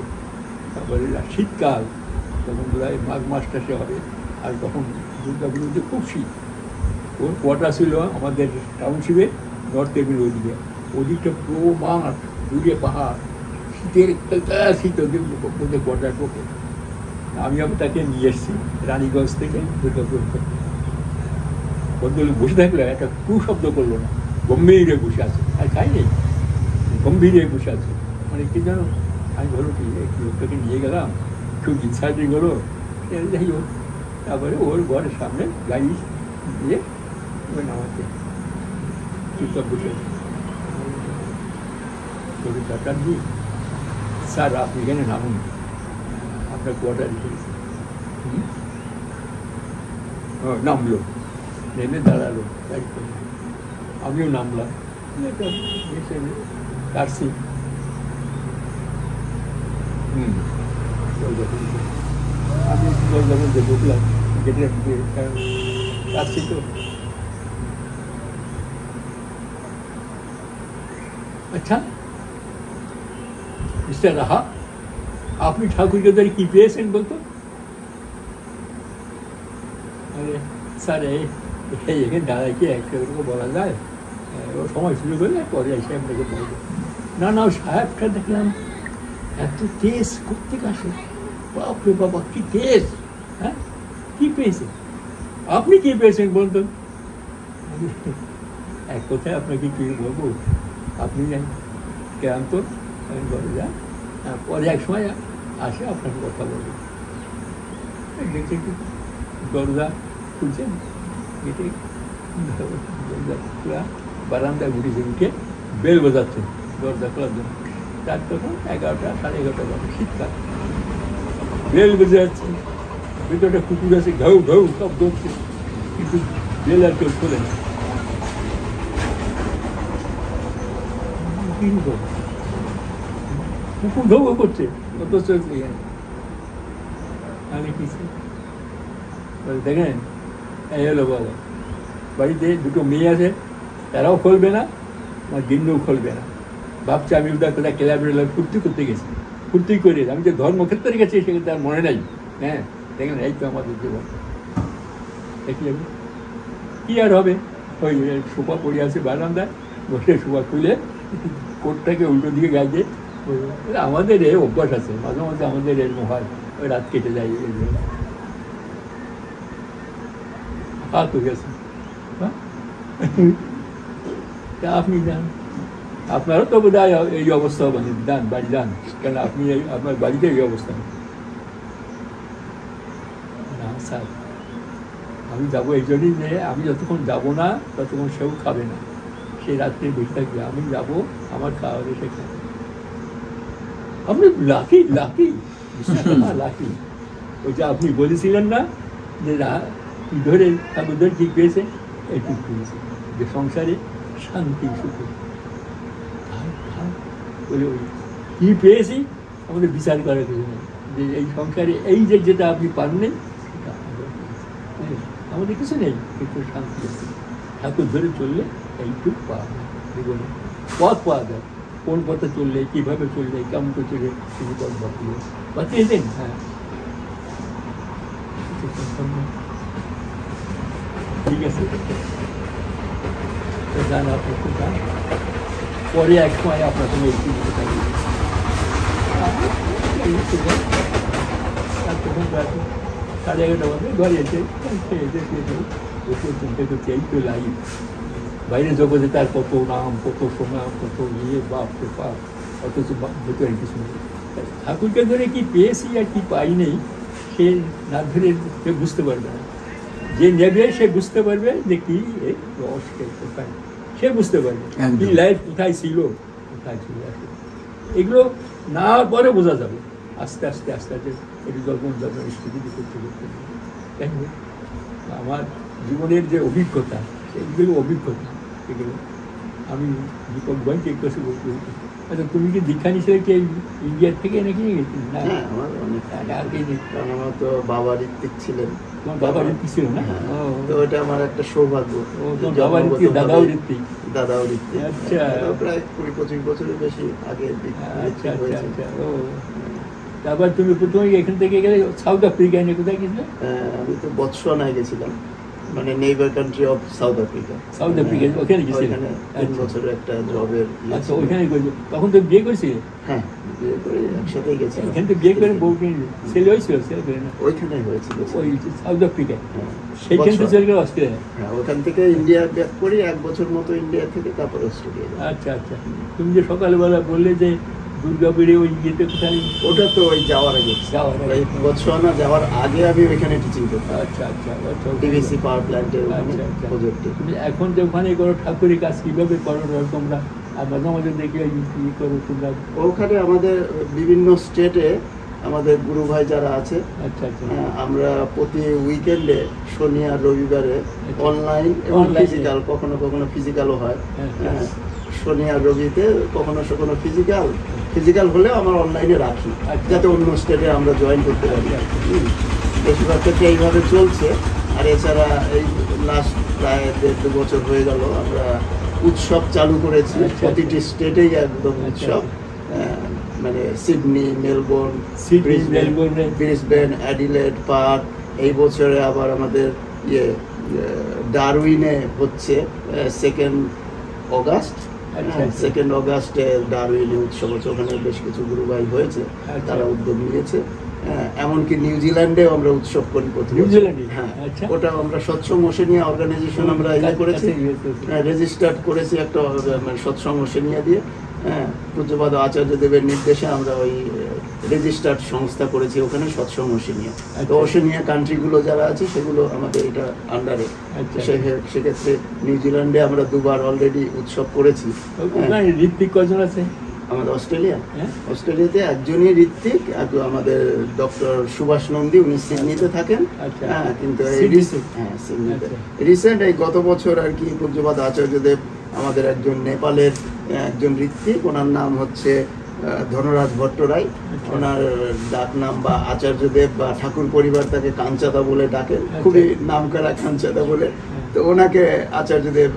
তারপরে শীতকাল, তখন বোধ হয় মাঘ মাসটা সে হবে, আর তখন দুর্গাপুজোতে খুব শীত। ওর কোয়ার্টার ছিল আমাদের টাউনশিপে নর্থ টেবিল ওদিকটা পুরো মাঠ, দূরে পাহাড়, শীতের শীত ওদের মধ্যে কোয়ার্টার ঢোকে। আমি আবার তাকে নিয়ে এসেছি রানীগঞ্জ থেকে দুর্গাপুর। ভদ্রলোক বসে থাকলে একটা শব্দ করলো না, গম্ভীরে বসে আছে, আর খাই নেই, গম্ভীরে বসে আছে, মানে কি জানো, আমি বলো কি একটু লোকটাকে নিয়ে গেলাম, খুব ইচ্ছাটি হলো, যাই হোক। তারপরে ওর ঘরের সামনে গাড়ি দিয়ে নামাচ্ছে, চুপচাপ বসে চ্যাটার্জি স্যার আপনি এখানে নামুন, আপনার কোয়ার্টার দিয়েছি। নামলো, নেমে দাঁড়ালো, আমিও নামলাম, কাটছি। আমি দরজার মধ্যে ঢুকলাম, গেটের কাটছি তো। আচ্ছা মিস্টার রাহা, আপনি ঠাকুরকে ধরে কি পেয়েছেন বলতো? আরে স্যার এখানে দাঁড়াইকে একটা বলা যায়, ও সময় শুরু করলে পরে এসে আপনাকে বলবো। না সাহেবটা দেখলাম এত তেজ করতে আসে, বাপরে বাবা কি তেজ, হ্যাঁ কি পেয়েছে? আপনি কি পেয়েছেন বলতেন? এক কথায় আপনাকে কি বলবো, আপনি ক্লান্ত, আমি ঘরে যান, পরে এক সময় আসে আপনাকে কথা বলবো। দেখে দরজা খুলছেন, গেটে দরজা খোলা, বারান্দায় উঠে বেল বোঝাচ্ছেন দরজা খোলার জন্য। তার তখন 11টা, 11:30 বাজে, শীতকাল, বেল বেজে যাচ্ছে, ভিতরটা কুকুর আছে, ঘাউ ঘাউ সব ধরছে, কিন্তু বেল আর কেউ খোলে না। কুকুর ঘাউ করছে, অথচ আমি কিছু দেখেন, এই হলো বলো, বাড়িতে দুটো মেয়ে আছে, তারাও খুলবে না, আমার গিন্নও খুলবে না। ভাবছে আমি ওদের কোথায় ক্লাবের ফুর্তি করতে গেছি, ফুর্তি করে আমি যে ধর্মক্ষেত্রে গেছি সেখানে তার মনে নাই। হ্যাঁ দেখেন, এই তো আমাদের জীবন। দেখি যাবে কী আর হবে। ওই সোফা পড়ে আছে বারান্দায়, বসে সোফা খুলে কোটটাকে উল্টো দিকে গাইছে। আমাদের এ অভ্যাস আছে, মাঝে মাঝে আমাদের এরকম হয়, ওই রাত কেটে যায়। হাত হয়ে গেছে, হ্যাঁ আপনি যান, আপনারও তো বোধ হয় এই অবস্থা হবে, যান বাড়ি যান, কেন আপনি আপনার বাড়িতে এই অবস্থা না। স্যার আমি যাবো এই জন্যই যে আমি যতক্ষণ যাবো না ততক্ষণ সেও খাবে না, সেই রাত্রে বসে থাকবে, আমি যাবো আমার খাওয়াবে সে খাবে। আপনি লাকি লাকি লাকি। ওই যে আপনি বলেছিলেন না যে কি ধরে ঠাকুর ধরে ঠিক পেয়েছে, এইটুক পেয়েছে যে সংসারে শান্তি সুখ বলে ওই কী পেয়েছি আমাদের বিচার করার কিছু নেই, যে এই সংসারে এই যে যেটা আপনি পাননি আমাদের কিছু নেই, কিন্তু শান্তি আছে। ঠাকুর ধরে চললে এইটুক পাওয়া যায়, জীবনে পথ পাওয়া যায়, কোন পথে চললে, কীভাবে চললে, কেমন করে চললে তিনি পথ বাতিয়ে দেন। হ্যাঁ ঠিক আছে, যান আপনি একটু যান, পরে এক সময় আপনার সঙ্গে একটু থাকি। সাড়ে 11টা বাজে ঘরে এসে বসে চিন্তা করছি এই তো লাইফ, বাইরে জগতে তার কত নাম, কত সোনা, কত ইয়ে, বাপ রে বাপ, অথচ ভেতরে কিছু নেই। ঠাকুরকে ধরে কি পেয়েছি আর কি পাই নেই সে না ধরে সে বুঝতে পারবে না, যে নেবে সে বুঝতে পারবে যে কি রস কোথায়, সে বুঝতে পারবে কি লাইফ কোথায় ছিল, কোথায় চলে আসে। এগুলো না পরে বোঝা যাবে, আস্তে আস্তে আস্তে আস্তে একটু জন্ম স্মৃতি করতে করতে। তাই আমার জীবনের যে অভিজ্ঞতা, সেগুলো অভিজ্ঞতা, এগুলো আমি দীপক ভাইকে একটু বলতে। আচ্ছা তুমি কি দীক্ষা নিছিলে কি ইন্ডিয়ার থেকে নাকি? না আমার অনেক আগে, কারণ আমার তো বাবা ঋত্বিক ছিলেন। তোমার বাবা ঋত্বিক ছিল না? তো ওটা আমার একটা সৌভাগ্য। বাবা ঋত্বিক, দাদাও ঋত্বিক? দাদাও ঋত্বিক। আচ্ছা, প্রায় 20-25 বছরের বেশি আগে। আচ্ছা আচ্ছা আচ্ছা। ও তারপর তুমি প্রথমে এখান থেকে গেলে সাউথ আফ্রিকায় নিয়ে কোথায় গেছিলে? আমি তো বতসোয়ানায় গেছিলাম, মানে neighbour country of south Africa. South Africa ওখানে গেছিলে? 3 বছরের একটা জবের। আচ্ছা ওইখানে গেছিল, তখন তো বিয়ে করেছিলে? হ্যাঁ বিয়ে করে একসাথেই গেছি। এখান থেকে বিয়ে করে বউ ছেলে হয়েছিল? ছেলে করে না, ওইখানেই হয়েছিল, ওই সাউথ আফ্রিকায়। সেইখান থেকে চলে গেল অস্ট্রেলিয়া? হ্যাঁ ওখান থেকে ইন্ডিয়া ব্যাক করি 1 বছর মতো ইন্ডিয়া থেকে, তারপর অস্ট্রেলিয়া। আচ্ছা আচ্ছা। তুমি যে সকালবেলা বললে যে দুর্গাপুরে ওই ইয়েতে কোথায়? ওটা তো ওই যাওয়ার আগে, বতসোয়ানা যাওয়ার আগে আমি ওইখানে টিচিং করতাম। আচ্ছা আচ্ছা আচ্ছা। ডিভিসি পাওয়ার প্ল্যান্টের প্রজেক্টে। তুমি এখন যে ওখানে করো ঠাকুরের কাজ কিভাবে করো তোমরা? আর মাঝে মাঝে দেখি কি করো তোমরা ওখানে? আমাদের বিভিন্ন স্টেটে আমাদের গুরু ভাই যারা আছে, আচ্ছা আচ্ছা, আমরা প্রতি উইকেন্ডে শনি আর রবিবারে অনলাইন এবং ফিজিক্যাল, কখনো কখনো ফিজিক্যালও হয়। শনি আর রবিতে কখনো কখনো ফিজিক্যাল হলেও আমরা অনলাইনে রাখি, যাতে অন্য স্টেটে আমরা জয়েন করতে পারি। বেশিরভাগ ক্ষেত্রে এইভাবে চলছে। আর এছাড়া এই লাস্ট প্রায় 1.5-2 বছর হয়ে গেল আমরা উৎসব চালু করেছি, প্রতিটি স্টেটেই একদম উৎসব। মানে Sydney, Melbourne, Brisbane, Adelaide, Partha. এই বছরে আবার আমাদের ডারউইনে হচ্ছে 2 অগাস্ট। 2 অগাস্টে ডারউইনে উৎসব হচ্ছে, ওখানে বেশ কিছু গুরু ভাই হয়েছে, তারা উদ্যোগ নিয়েছে। এমনকি নিউজিল্যান্ডেও আমরা উৎসব করি প্রতি বছর। হ্যাঁ ওটা আমরা সৎসঙ্গ ওশেনিয়া অর্গানাইজেশন আমরা ইয়ে করেছি, রেজিস্টার্ড করেছি একটা সৎসঙ্গ ওশেনিয়া দিয়ে। পূজ্যপাদ আচার্যদেবের নির্দেশে আমরা ওই রেজিস্টার্ড সংস্থা করেছি ওখানে, সৎসঙ্গ ওশেনিয়া। তো ওশেনিয়া কান্ট্রিগুলো যারা আছে সেগুলো আমাদের এটা আন্ডারে। সেক্ষেত্রে নিউজিল্যান্ডে আমরা 2বার অলরেডি উৎসব করেছি। ঋত্বিক কজন আছে আমাদের? অস্ট্রেলিয়াতে একজনই ঋত্বিক, আমাদের ডক্টর সুভাষ নন্দী, উনি সিডনিতে থাকেন। কিন্তু রিসেন্ট এই গত বছর আর কি পূজ্যপাদ আচার্যদেব আমাদের একজন নেপালের একজন ঋত্বিক, ওনার নাম হচ্ছে ধনরাজ ভট্টরায়। ওনার ডাক নাম বা আচার্যদেব বা ঠাকুর পরিবার তাকে কাঞ্চাদা বলে ডাকেন, খুবই নামকরা কাঞ্চাদা বলে। তো ওনাকে আচার্যদেব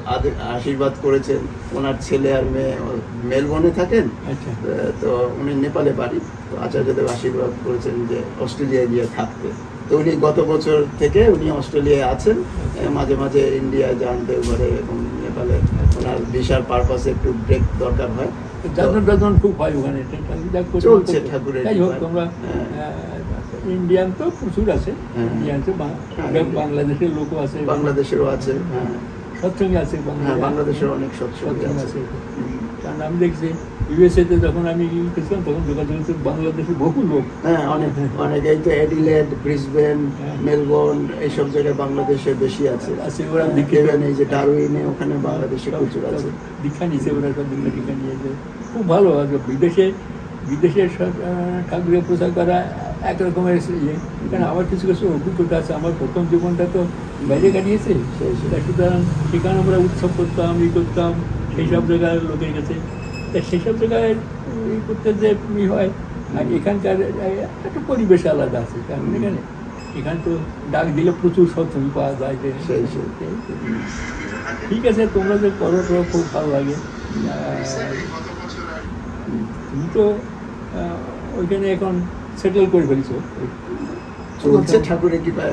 আশীর্বাদ করেছেন। ওনার ছেলে আর মেয়ে মেলবোর্নে থাকেন, তো উনি নেপালে বাড়ি। তো আচার্যদেব আশীর্বাদ করেছেন যে অস্ট্রেলিয়ায় গিয়ে থাকতে। তো উনি গত বছর থেকে উনি অস্ট্রেলিয়ায় আছেন, মাঝে মাঝে ইন্ডিয়ায় যান দেওঘরে এবং নেপালে। ওনার ভিসার পারপাসে একটু ব্রেক দরকার হয়, যাজন খুব হয় ওখানে, চলছে ঠাকুরের যাই হোক কৃপায়। তোমরা হ্যাঁ। ইন্ডিয়ান তো প্রচুর আছে, হ্যাঁ। ইন্ডিয়ান তো বাংলাদেশের লোকও আছে, বাংলাদেশেরও আছে, হ্যাঁ সৎসঙ্গে আছে, হ্যাঁ, বাংলাদেশের অনেক সৎসঙ্গী সৎসঙ্গে আছে। আছে। কারণ আমি দেখছি ইউএসএতে যখন আমি গেছিলাম তখন যোগাযোগ হচ্ছে বাংলাদেশের বহু লোক। হ্যাঁ, অনেকেই তো অ্যাডিলেড, ব্রিসবেন, হ্যাঁ। মেলবোর্ন এইসব জায়গায় বাংলাদেশে বেশি আছে। আছে ওরা Even এই যে ডারউইনে ওখানে বাংলাদেশে প্রচুর আছে। দীক্ষা নিয়েছে ওরা, সব দীক্ষা নিয়েছে, খুব ভালো। বিদেশের ঠাকুরের প্রচার করা একরকমের ইয়ে, কারণ আমার কিছু কিছু অভিজ্ঞতা আছে। আমার প্রথম জীবনটা তো বাইরে কাটিয়েছে, সুতরাং সেখানে আমরা উৎসব করতাম, করতাম সেই সব জায়গার লোকের কাছে। সেই সব জায়গায় করতে যে হয়, আর এখানকার একটা পরিবেশ আলাদা আছে। কারণ এখানে তো ডাক দিলে প্রচুর সৎসঙ্গ পাওয়া যায়। ঠিক আছে, তোমরা যে করো খুব ভালো লাগে। তুমি তো ওইখানে এখন সেটেল করে ফেলছো, চলছে ঠাকুরের কৃপায়।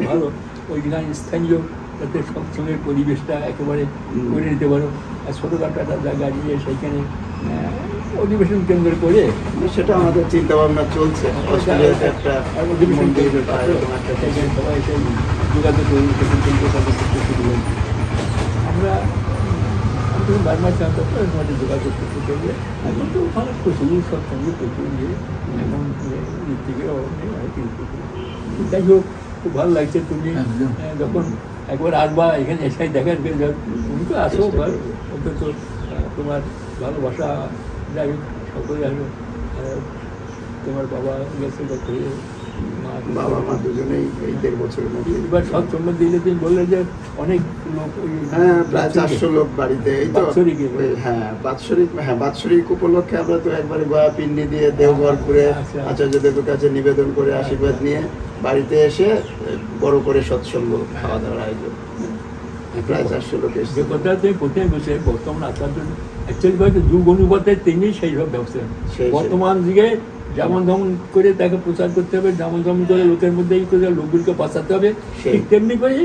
ভালো। ওইখানে স্থানীয় যাতে সৎসঙ্গের পরিবেশটা একেবারে করে নিতে পারো, আর ছোটোখাটো একটা জায়গা নিয়ে সেইখানে অধিবেশন কেন্দ্র করে, সেটা আমাদের চিন্তা ভাবনা চলছে। অস্ট্রেলিয়াতে একটা অধিবেশন মন্দির কেন্দ্র বা এরকম একটা কিছু। সবাই সেই যোগাযোগ করে আমরা তখন বারবার চান্তাম তোমাদের যোগাযোগ করতে চলবে। এখন তো ওখানে প্রচুর সৎসঙ্গে প্রচুর এখন থেকে যাই হোক, খুব ভালো লাগছে। তুমি যখন একবার আসবা এখানে এসে দেখার তুমি তো আসো, অন্তত তোমার ভালোবাসা যাই হোক সকলে আসো। তোমার বাবা গেছে, বাবা মা দুজনেই এই 1.5 বছরের মধ্যে। এবার সৎসঙ্গ দিলে তুমি বললে যে অনেক লোক, হ্যাঁ প্রায় 400 লোক বাড়িতে। এই তো হ্যাঁ, বাৎসরিক উপলক্ষে আমরা তো একবারে গয়া পিন্ডি দিয়ে দেওঘর করে আচার্যদেবের কাছে নিবেদন করে আশীর্বাদ নিয়ে বাড়িতে এসে বড় করে সৎসঙ্গ খাওয়া দাওয়ার আয়োজন। প্রায় 400 লোক এসেছে। যে কথা তুমি প্রথমে বসে বর্তমান আচার্য অ্যাকচুয়ালি যুগ অনুপাতে তিনি সেইসব ব্যবস্থা। বর্তমান যুগে যেমন যেমন করে তাকে প্রচার করতে হবে, যেমন যেমন করে লোকের মধ্যে করে লোকগুলিকে বাঁচাতে হবে, ঠিক তেমনি করে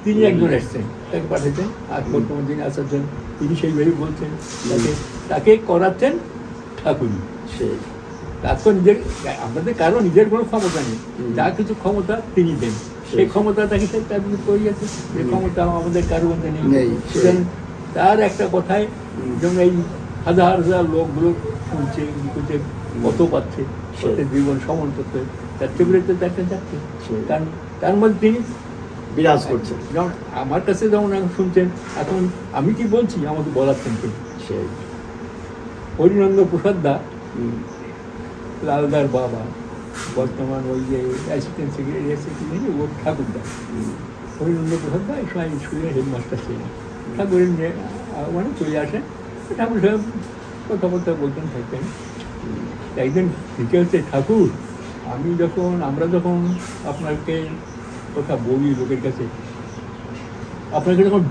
তিনি একজন এসছেন, তাকে পাঠাচ্ছেন। আর বর্তমান যিনি আচার্য তিনি সেইভাবেই বলছেন, তাকে করাচ্ছেন ঠাকুরই। তারপর নিজের আমাদের কারো নিজের কোনো ক্ষমতা নেই, যা কিছু ক্ষমতা তিনি দেন, সেই ক্ষমতা তাকে তার করিয়েছে। সেই ক্ষমতা আমাদের কারো মধ্যে নেই। তার একটা কথায় যেমন এই হাজার হাজার লোকগুলো শুনছে, করছে, কত পাচ্ছে, জীবন সমন করতে, তার টেবিলেতে তাকে যাচ্ছে। কারণ তার মধ্যে তিনি বিরাজ করছেন। যেমন আমার কাছে যেমন এখন শুনছেন, এখন আমি কি বলছি আমাকে বলাচ্ছেন তিনি। হরিনন্দ প্রসাদ দা, লালদার বাবা, বর্তমান ওই যে অ্যাসিস্ট্যান্ট সেক্রেটারি ও ঠাকুরদা, হরিনন্দ প্রসাদ দা এই সময় স্কুলের হেডমাস্টার ছিলেন। ঠাকুরের মানে চলে আসেন, ঠাকুর সাহেব কথাবার্তা বলতেন থাকতেন। একদিন ঠিক হচ্ছে, ঠাকুর আমরা যখন আপনাকে কথা বলি লোকের কাছে, আপনাকে যখন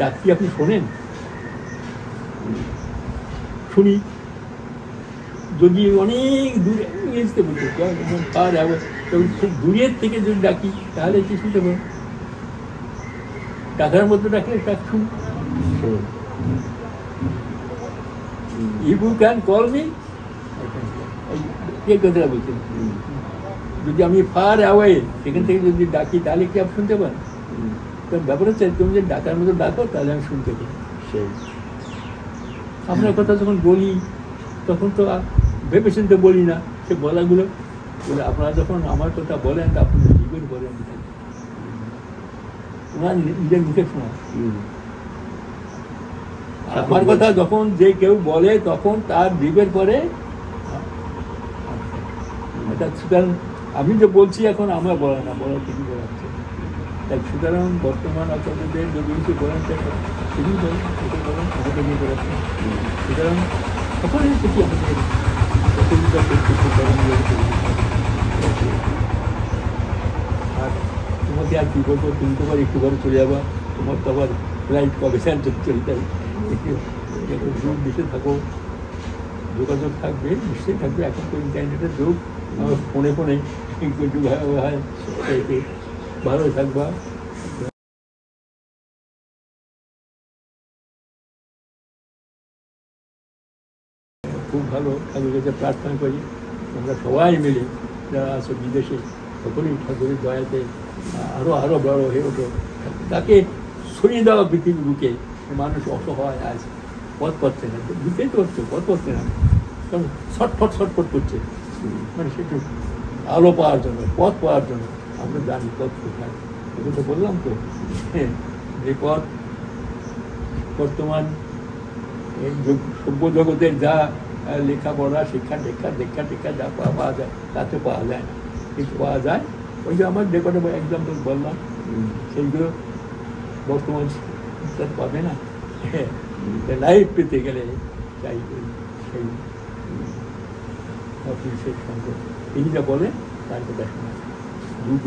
ডাকি আপনি শোনেন? শুনি। যদি অনেক দূরে আসতে বলতে খুব দূরের থেকে যদি ডাকি তাহলে কি শুনতে পারেন? ডাকার মধ্যে ডাকলে ডাক শুনি। If you can call me, এই কথাটা বলছেন। যদি আমি ফার অ্যাওয়ে সেখান থেকে যদি ডাকি তাহলে কি আপনি শুনতে পান? তো ব্যাপার হচ্ছে তুমি যদি ডাকার মতো ডাকো তাহলে আমি শুনতে পারি। আপনার কথা যখন বলি তখন তো ভেবে চিন্তে বলি না, সে বলাগুলো আপনারা যখন আমার কথা বলেন আপনি কি করে বলেন, ওনার নিজের মুখে শোনা। আমার কথা যখন যে কেউ বলে তখন তার জীবের পরে এটা। সুতরাং আমি যে বলছি এখন আমার বলা না, বলা তিনি বলাচ্ছে। তাই সুতরাং বর্তমান আচার্যদের যদি কিছু বলেন তিনি বলেন, এটা বলেন, আমাকে নিয়ে বেড়াচ্ছেন। সুতরাং সকলের প্রতি আমাদের সহযোগিতা করতে। আর তোমাকে আর কী বলবো, তুমি তো আবার একটু ঘরে চলে যাবা, তোমার তো আবার ফ্লাইট কবে সেন্টার চলতে হবে। যুগ দেশে থাকো, যোগাযোগ থাকবে, নিশ্চয়ই থাকবে। এখন তো ইন্টারনেটের যুগ, ফোনে একটু হয় ভালো থাকবা। খুব ভালো ঠাকুরের কাছে প্রার্থনা করি আমরা সবাই মিলে যারা আছো বিদেশে সকলেই ঠাকুরের দয়াতে আরো বড় হয়ে ওঠো। তাকে ছড়িয়ে দেওয়া পৃথিবীর বুকে মানুষ অসহায় আজ পথ পাচ্ছে না, বুঝতেই তো হচ্ছে পথ পাচ্ছে না, কারণ ছটফট করছে, মানে সেটু আলো পাওয়ার জন্য, পথ পাওয়ার জন্য। আমরা জানি পথ কোথায়, এখন তো বললাম তো যে পথ বর্তমান এই সভ্য জগতের যা লেখাপড়া শিক্ষা টেক্ষা যা পাওয়া যায় তাতে পাওয়া যায় না, কিন্তু পাওয়া যায় ওই যে আমার রেকর্ডে এক্সাম্পল বললাম সেইগুলো বর্তমান পাবে না। লাইফ পেতে গেলে চাই সেই অফিসের সঙ্গে তিনি যা বলেন তার কথা শোনা,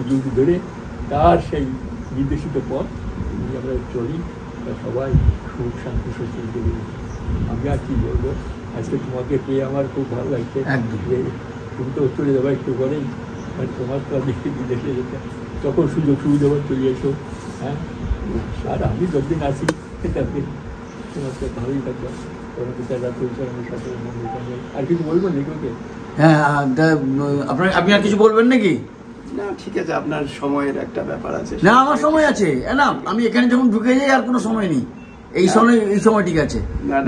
যুগ ধরে তার সেই নির্দেশিত পথ আমরা চলি, সবাই সুখ শান্তি সুস্থ করি। আমি আর কি বলবো, আজকে তোমাকে পেয়ে আমার খুব ভালো লাগছে। তুমি তো চলে যাবো একটু পরেই, মানে তোমার তো বিদেশে যেতে তখন সুযোগ সুবিধা চলে এসো। হ্যাঁ, আর আমি যতদিন আসি তাদের তোমার তো ভালোই থাকবে। আর কিছু বলবেন নাকি? হ্যাঁ, আপনি আর কিছু বলবেন নাকি? না, ঠিক আছে, আপনার সময়ের একটা ব্যাপার আছে। না, আমার সময় আছে না, আমি এখানে যখন ঢুকে যাই আর কোনো সময় নেই, এই সময় ঠিক আছে।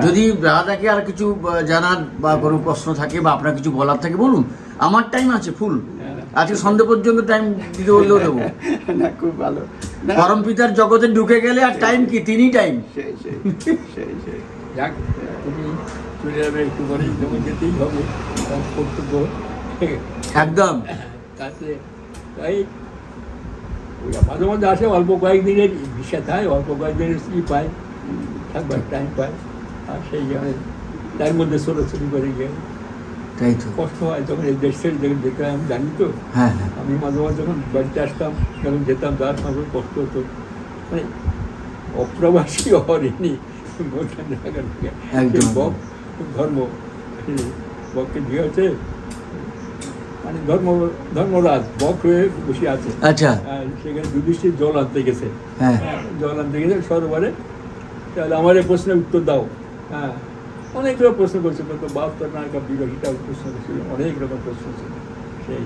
যদি রাধাকে আর কিছু জানার বা কোনো প্রশ্ন থাকে বা আপনার কিছু বলার থাকে বলুন, আমার টাইম আছে ফুল, আজকে সন্ধ্যে পর্যন্ত টাইম দিতে বললেও দেবো। না, খুব ভালো। পরম পিতার জগতে ঢুকে গেলে আর টাইম কি, তিনি টাইম। যাক, তুমি চলে যাবে একটু পরে, যখন যেতেই হবে কর্তব্য একদম। তাতে তাই মাঝে মধ্যে আসে, অল্প কয়েকদিনের ভিসা থাকে, অল্প কয়েকদিনের ই পায়, থাকবার টাইম পায়, আর সেই জন্য তার মধ্যে ছোটাছুটি করে গিয়ে তাই তো কষ্ট হয়। যখন এই দেশ থেকে যখন যেতে আমি জানি তো, আমি মাঝে মাঝে যখন বাড়িতে আসতাম, যখন যেতাম তার সঙ্গে কষ্ট হতো, মানে অপ্রবাসী হয়নি বক ধর্ম, বককে বিয়ে হচ্ছে, মানে ধর্মরাজ বক হয়ে বসে আছে। আচ্ছা, সেখানে যুধিষ্ঠির জল আনতে গেছে, জল আনতে গেছে সরোবরে। তাহলে আমার এই প্রশ্নের উত্তর দাও। হ্যাঁ, অনেকগুলো প্রশ্ন করছে, কত 72 নায়িকা বিরোধীটা প্রশ্ন করছিল, অনেক রকম প্রশ্ন ছিল। সেই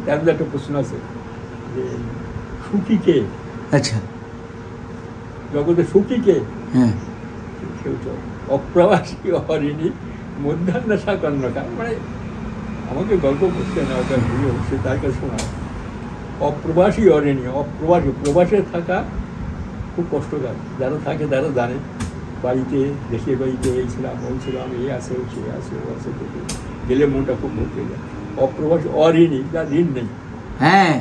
তার একটা প্রশ্ন আছে যে সুখী কে? আচ্ছা, জগতে সুখী কে? হ্যাঁ, অপ্রবাসী হরিণী মধ্যাহ্ন সাকন্যকা, মানে আমাকে গল্প করতে না, ওটা ভুলে সে তার কাছে শোনা। অপ্রবাসী হরিণী, অপ্রবাসী, প্রবাসে থাকা খুব কষ্টকর। যারা থাকে তারা জানে, বাড়িতে দেশের বাড়িতে এই ছিলাম ওই ছিলাম, এই আছে সে আছে ও আছে, গেলে মনটা খুব ভর্তি যায়। অপ্রবাসী অঋণী, যার ঋণ নেই, হ্যাঁ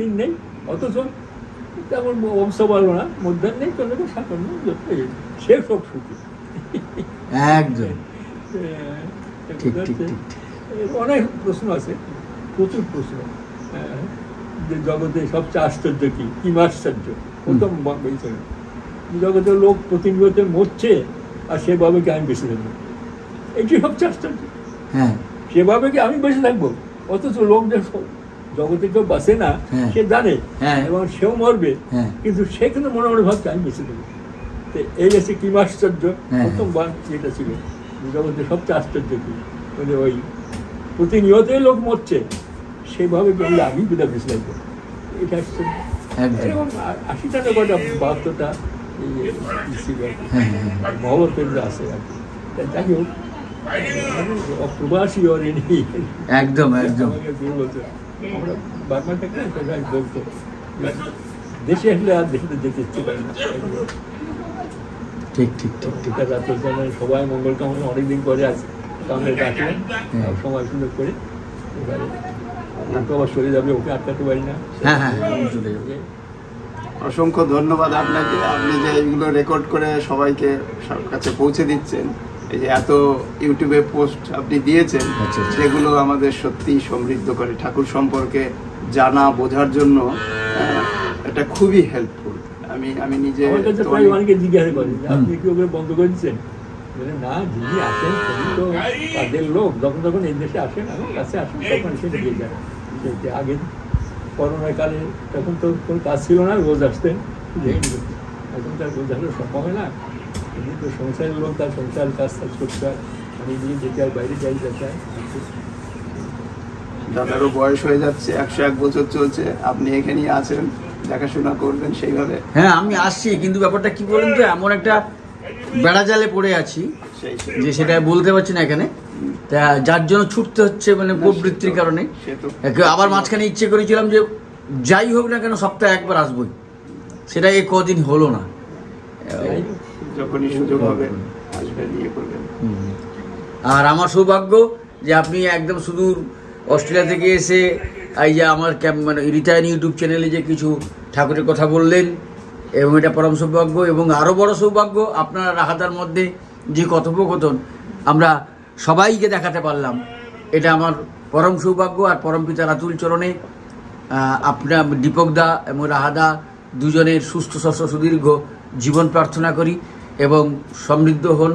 ঋণ নেই, অথচ তেমন বংশ ভালো না, মধ্যাহ্ন নেই, কোনো সাকন্য, সে সব সুখী। একদম ঠিক ঠিক ঠিক। অনেক প্রশ্ন আছে, প্রচুর প্রশ্ন, যে জগতে সবচেয়ে আশ্চর্য কি, কিমাশ্চর্য? প্রথম জগতের লোক প্রতিনিয়ত মরছে, আর সেভাবে কি আমি বেঁচে থাকবো? এটি সবচেয়ে আশ্চর্য। হ্যাঁ, সেভাবে কি আমি বেঁচে থাকবো? অথচ লোক যে জগতে কেউ বাঁচে না, সে জানে এবং সেও মরবে, কিন্তু সে কিন্তু মনে মনে ভাবছে আমি বেঁচে থাকবো। তো এই আছে কিমাশ্চর্য, প্রথমবার যেটা ছিল জগতের সবচেয়ে আশ্চর্য কি, মানে ওই প্রতিনিয়তই লোক মরছে, সেভাবে বললে আমি কোথাও বেঁচে থাকবো, এটা আশ্চর্য। এরকম 80টা না কটা 72টা মহবতের আছে আর কি। যাই হোক, অপ্রবাসী হরিণী, একদম একদম। আমরা বার্মা থেকে সবাই বলতো দেশে আসলে আর দেশে যেতে ইচ্ছে করে না। ঠিক ঠিক ঠিক ঠিক। সবাই মঙ্গল কামনা অনেকদিন পরে আছে, কামনা আসলেন সময় সুন্দর করে, এবারে আবার চলে যাবে, ওকে আটকাতে পারি না। হ্যাঁ হ্যাঁ, চলে যাবে। অসংখ্য ধন্যবাদ আপনাকে, আপনি যে এইগুলো রেকর্ড করে সবাইকে কাছে পৌঁছে দিচ্ছেন, এই যে এত ইউটিউবে পোস্ট আপনি দিয়েছেন, সেগুলো আমাদের সত্যি সমৃদ্ধ করে, ঠাকুর সম্পর্কে জানা বোঝার জন্য এটা খুবই হেল্পফুল। আমি নিজে অনেকে জিজ্ঞাসা করি আপনি কি ওকে বন্ধ করে দিচ্ছেন, বলে না, যিনি আসেন তিনি তো কাজের লোক, যখন যখন এই দেশে আসেন আমার কাছে আসেন তখন এসে দিয়ে যান। যে আগে করোনাকালে তখন তো কোনো কাজ ছিল না, রোজ আসতেন, এখন তার রোজ আসলে সম্ভব হয় না। তিনি তো সংসারের লোক, তার সংসারের কাজ করতে হয়, আমি নিয়ে যেতে হয়, বাইরে যাই যেতে হয়। দাদারও বয়স হয়ে যাচ্ছে, 101 বছর চলছে, আপনি এখানেই আছেন, দেখাশোনা করবেন সেইভাবে। হ্যাঁ আমি আসছি, কিন্তু ব্যাপারটা কি বলুন তো, এমন একটা বেড়া জালে পড়ে আছি যে সেটা বলতে পারছি না এখানে, তা যার জন্য ছুটতে হচ্ছে, মানে প্রবৃত্তির কারণে। আবার মাঝখানে ইচ্ছে করেছিলাম যে যাই হোক না কেন সপ্তাহে একবার আসবই, সেটা এই কদিন হলো না। যখনই সুযোগ হবে আসবেন, ইয়ে করবেন। আর আমার সৌভাগ্য যে আপনি একদম সুদূর অস্ট্রেলিয়া থেকে এসে এই যে আমার মানে রিটার্ন ইউটিউব চ্যানেলে যে কিছু ঠাকুরের কথা বললেন, এবং এটা পরম সৌভাগ্য। এবং আরও বড় সৌভাগ্য, আপনার রাহাতার মধ্যে যে কথোপকথন আমরা সবাইকে দেখাতে পারলাম, এটা আমার পরম সৌভাগ্য। আর পরম পিতার আতুল চরণে আপনার দীপকদা এবং রাহাদা দুজনের সুস্থ স্বাস্থ্য সুদীর্ঘ জীবন প্রার্থনা করি এবং সমৃদ্ধ হন।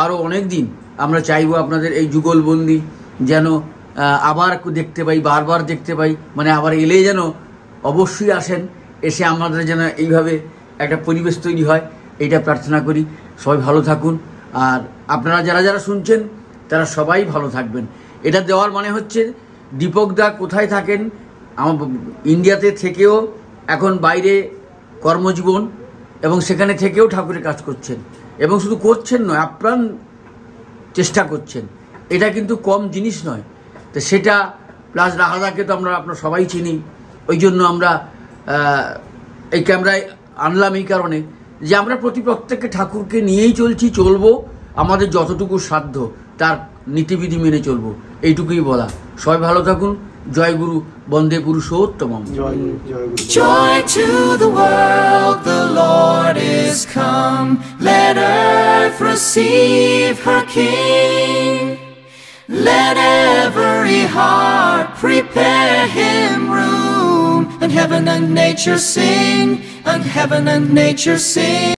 আরও অনেক দিন আমরা চাইব আপনাদের এই যুগলবন্দি যেন আবার দেখতে পাই, বারবার দেখতে পাই, মানে আবার এলে যেন অবশ্যই আসেন, এসে আমাদের যেন এইভাবে একটা পরিবেশ তৈরি হয়, এইটা প্রার্থনা করি। সবাই ভালো থাকুন, আর আপনারা যারা যারা শুনছেন তারা সবাই ভালো থাকবেন। এটা দেওয়ার মানে হচ্ছে দীপকদা কোথায় থাকেন, আমার ইন্ডিয়াতে থেকেও এখন বাইরে কর্মজীবন, এবং সেখানে থেকেও ঠাকুরের কাজ করছেন, এবং শুধু করছেন নয়, আপ্রাণ চেষ্টা করছেন। এটা কিন্তু কম জিনিস নয়। তো সেটা প্লাস রাহাদাকে তো আপনারা সবাই চিনি, ওই জন্য আমরা এই ক্যামেরায় আনলাম এই কারণে যে আমরা প্রত্যেককে ঠাকুরকে নিয়েই চলবো, আমাদের যতটুকু সাধ্য তার নীতিবিধি মেনে চলবো, এইটুকুই বলা। সবাই ভালো থাকুন। জয় গুরু, বন্দে পুরুষোত্তমম। Joy to the world, the Lord is come. Let earth receive her King. Let every heart prepare him room. And heaven and nature sing, and heaven and nature sing.